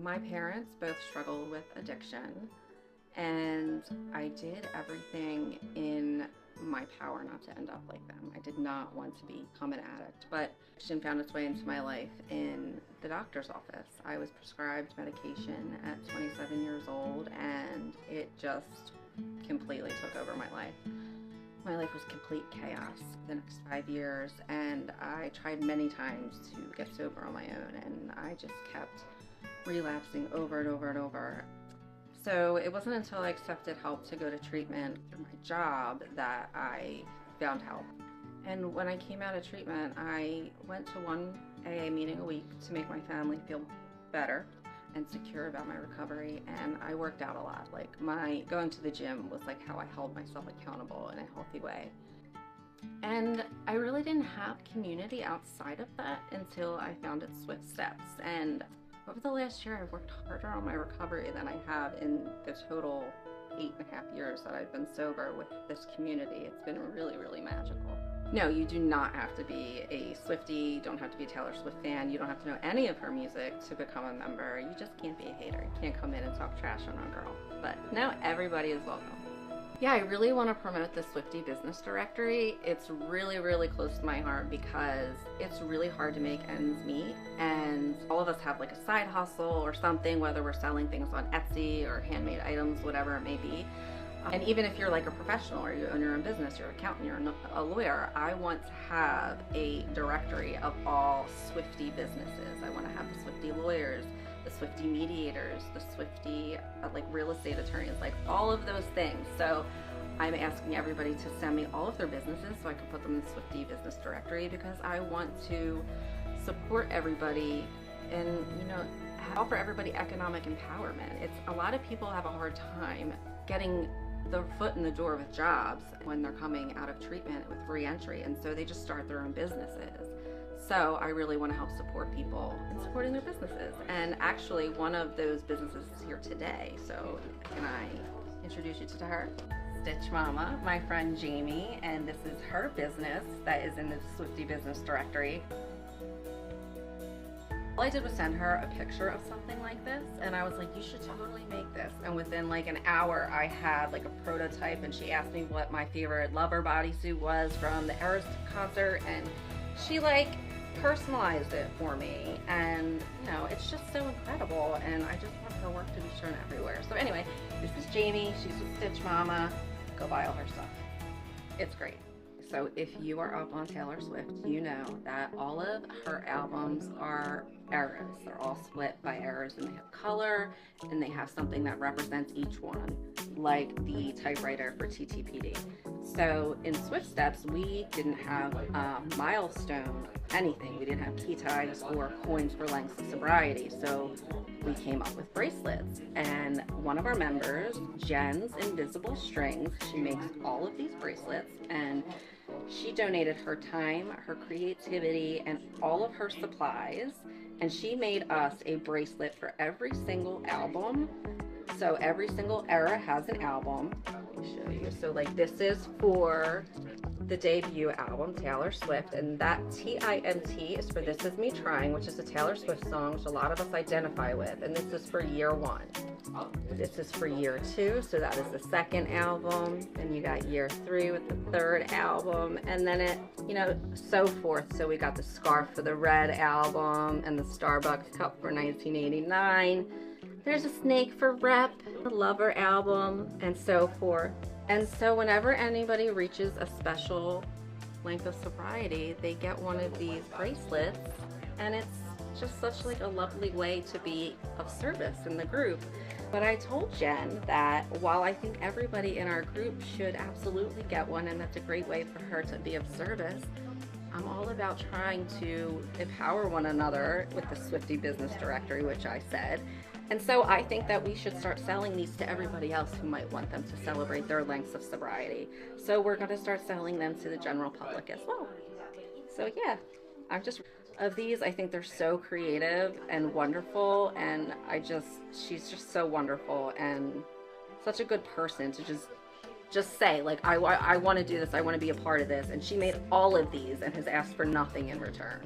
My parents both struggled with addiction, and I did everything in my power not to end up like them. I did not want to become an addict, but addiction found its way into my life in the doctor's office. I was prescribed medication at 27 years old, and it just completely took over my life. My life was complete chaos the next 5 years, and I tried many times to get sober on my own, and I just kept relapsing over and over and over. So it wasn't until I accepted help to go to treatment through my job that I found help. And when I came out of treatment, I went to one AA meeting a week to make my family feel better and secure about my recovery, and I worked out a lot. Like, my going to the gym was like how I held myself accountable in a healthy way. And I really didn't have community outside of that until I founded Swift Steps. And over the last year, I've worked harder on my recovery than I have in the total 8.5 years that I've been sober with this community. It's been really, really magical. No, you do not have to be a Swiftie, you don't have to be a Taylor Swift fan, you don't have to know any of her music to become a member. You just can't be a hater. You can't come in and talk trash on a girl. But no, everybody is welcome. Yeah, I really want to promote the Swiftie business directory. It's really, really close to my heart because it's really hard to make ends meet, and all of us have like a side hustle or something, whether we're selling things on Etsy or handmade items, whatever it may be. And even if you're like a professional or you own your own business, you're an accountant, you're a lawyer, I want to have a directory of all Swiftie businesses. I want to have the Swiftie lawyers, the Swiftie mediators, the Swiftie like real estate attorneys, like all of those things. So I'm asking everybody to send me all of their businesses so I can put them in the Swiftie business directory, because I want to support everybody and, you know, offer everybody economic empowerment. It's a lot of people have a hard time getting the foot in the door with jobs when they're coming out of treatment with re-entry, and so they just start their own businesses. So I really want to help support people in supporting their businesses, and actually one of those businesses is here today. So can I introduce you to her? Stitch Mama, my friend Jamie, and this is her business that is in the Swiftie business directory. All I did was send her a picture of something like this, and I was like, you should totally make this. And within like an hour, I had like a prototype, and she asked me what my favorite Lover bodysuit was from the Eras concert, and she like personalized it for me. And you know, it's just so incredible, and I just want her work to be shown everywhere. So anyway, this is Jamie. She's with Stitch Mama. Go buy all her stuff. It's great. So if you are up on Taylor Swift, you know that all of her albums are eras. They're all split by eras, and they have color, and they have something that represents each one, like the typewriter for TTPD. So in Swift Steps, we didn't have milestone anything. We didn't have key tags or coins for lengths of sobriety. So we came up with bracelets, and one of our members, Jen's Invisible Strings, she makes all of these bracelets, and she donated her time, her creativity, and all of her supplies, and she made us a bracelet for every single album. So every single era has an album. Let me show you. So like this is for the debut album, Taylor Swift, and that TIMT is for This Is Me Trying, which is a Taylor Swift song, which a lot of us identify with, and this is for year 1. This is for year 2, so that is the second album, and you got year 3 with the third album, and then it, you know, so forth. So we got the scarf for the red album, and the Starbucks cup for 1989. There's a snake for Rep, the Lover album, and so forth. And so whenever anybody reaches a special length of sobriety, they get one of these bracelets, and it's just such like a lovely way to be of service in the group. But I told Jen that while I think everybody in our group should absolutely get one, and that's a great way for her to be of service, I'm all about trying to empower one another with the Swiftie business directory, which I said. And so I think that we should start selling these to everybody else who might want them to celebrate their lengths of sobriety. So we're going to start selling them to the general public as well. So yeah, of these, I think they're so creative and wonderful, and she's just so wonderful and such a good person to just say, like, I want to do this, I want to be a part of this, and she made all of these and has asked for nothing in return.